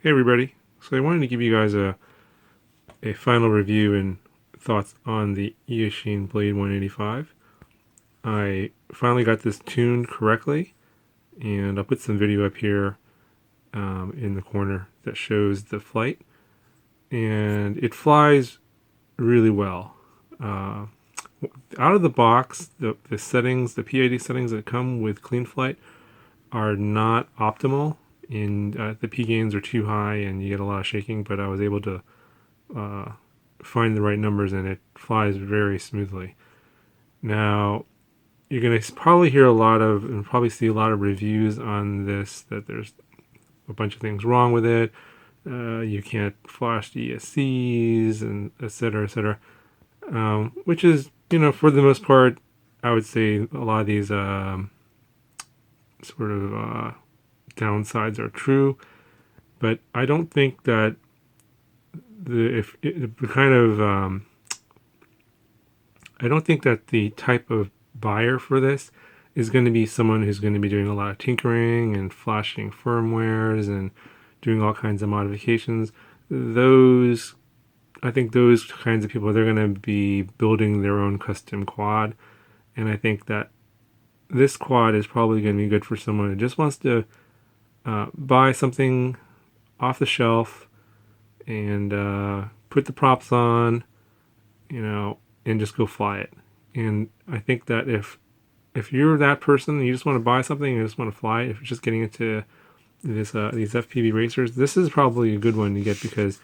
Hey everybody. So I wanted to give you guys a final review and thoughts on the Eachine Blade 185. I finally got this tuned correctly, and I'll put some video up here in the corner that shows the flight. And it flies really well. Out of the box, the settings, the PID settings that come with Clean Flight are not optimal. The P gains are too high and you get a lot of shaking, but I was able to find the right numbers and it flies very smoothly. Now, you're going to probably hear a lot of and probably see a lot of reviews on this that there's a bunch of things wrong with it. You can't flash the ESCs and et cetera, et cetera. Which is, for the most part, I would say a lot of these sort of downsides are true. But I don't think that I don't think that the type of buyer for this is going to be someone who's going to be doing a lot of tinkering and flashing firmwares and doing all kinds of modifications. I think those kinds of people, they're going to be building their own custom quad. And I think that this quad is probably going to be good for someone who just wants to buy something off the shelf and put the props on, and just go fly it. And I think that if you're that person and you just want to buy something and you just want to fly it, if you're just getting into these FPV racers, this is probably a good one to get, because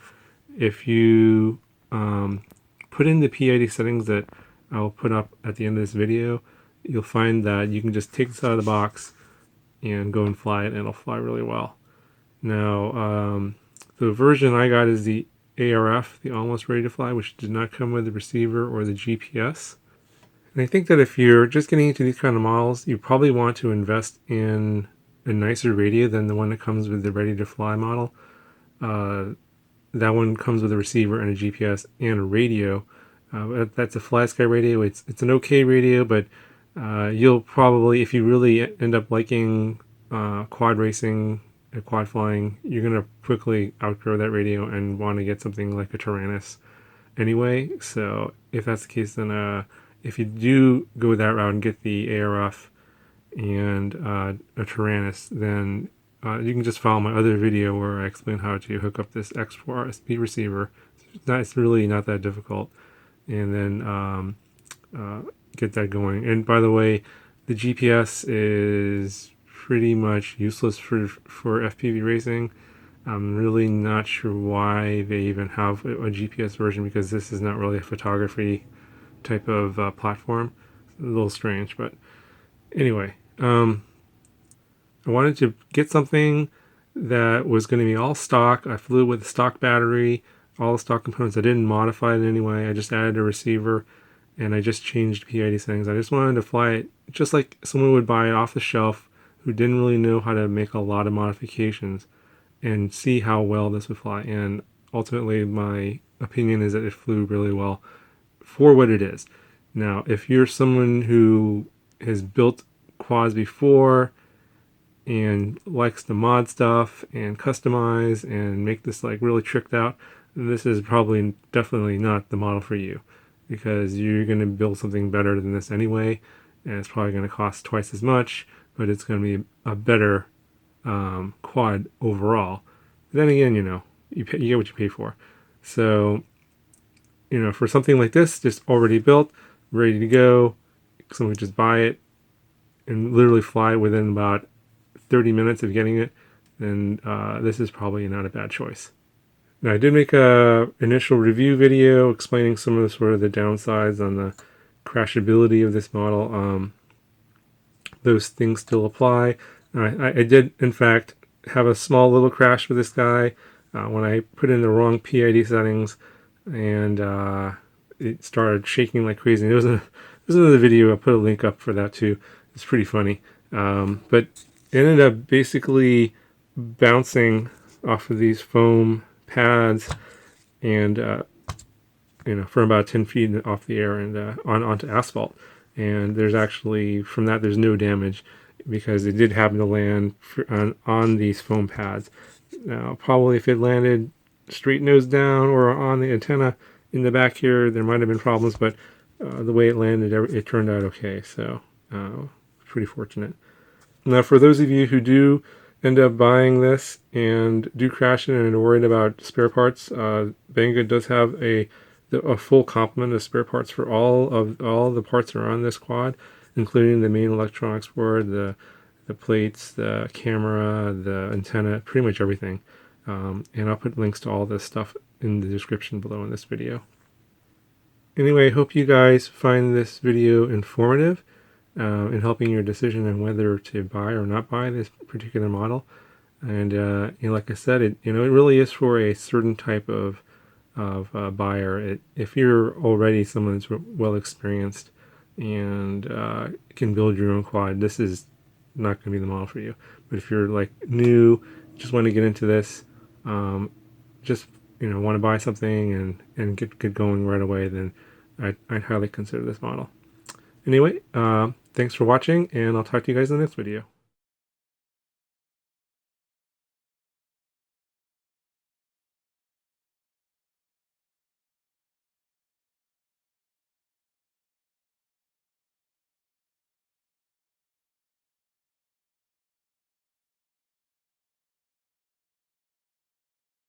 if you put in the PID settings that I'll put up at the end of this video, you'll find that you can just take this out of the box and go and fly it, and it'll fly really well. Now, the version I got is the ARF, the Almost Ready to Fly, which did not come with the receiver or the GPS. And I think that if you're just getting into these kind of models, you probably want to invest in a nicer radio than the one that comes with the Ready to Fly model. That one comes with a receiver and a GPS and a radio. That's a FlySky radio. It's an okay radio, but you'll probably, if you really end up liking quad racing, quad flying, you're going to quickly outgrow that radio and want to get something like a Tyrannus anyway. So if that's the case, then if you do go that route and get the ARF and a Tyrannus, then you can just follow my other video where I explain how to hook up this X4 SP receiver. It's really not that difficult. And then get that going. And by the way, the GPS is pretty much useless for FPV racing. I'm really not sure why they even have a GPS version, because this is not really a photography type of platform. It's a little strange, but anyway, I wanted to get something that was going to be all stock. I flew with a stock battery, all the stock components. I didn't modify it in any way. I just added a receiver and I just changed PID settings. I just wanted to fly it just like someone would buy it off the shelf who didn't really know how to make a lot of modifications, and see how well this would fly. And ultimately, my opinion is that it flew really well for what it is. Now, if you're someone who has built quads before and likes to mod stuff and customize and make this like really tricked out, this is probably definitely not the model for you, because you're going to build something better than this anyway, and it's probably going to cost twice as much, but it's going to be a better quad overall. Then again, you get what you pay for. So, for something like this, just already built, ready to go, someone could just buy it and literally fly within about 30 minutes of getting it, then this is probably not a bad choice. Now, I did make a initial review video explaining some of the sort of the downsides on the crashability of this model. Those things still apply. I did, in fact, have a small little crash with this guy when I put in the wrong PID settings, and it started shaking like crazy. There's another video. I'll put a link up for that too. It's pretty funny. But it ended up basically bouncing off of these foam pads and for about 10 feet off the air and onto asphalt. And there's actually, from that, there's no damage, because it did happen to land on these foam pads. Now, probably if it landed straight nose down or on the antenna in the back here, there might have been problems, but the way it landed, it turned out okay. So, pretty fortunate. Now, for those of you who do end up buying this and do crash it and are worried about spare parts, Banggood does have a full complement of spare parts for all the parts that are on this quad, including the main electronics board, the plates, the camera, the antenna, pretty much everything. And I'll put links to all this stuff in the description below in this video. Anyway, I hope you guys find this video informative in helping your decision on whether to buy or not buy this particular model. And like I said, it really is for a certain type of buyer. If you're already someone that's well experienced and can build your own quad, this is not going to be the model for you. But if you're like new, just want to get into this, just want to buy something and get going right away, then I'd highly consider this model. Anyway, thanks for watching, and I'll talk to you guys in the next video.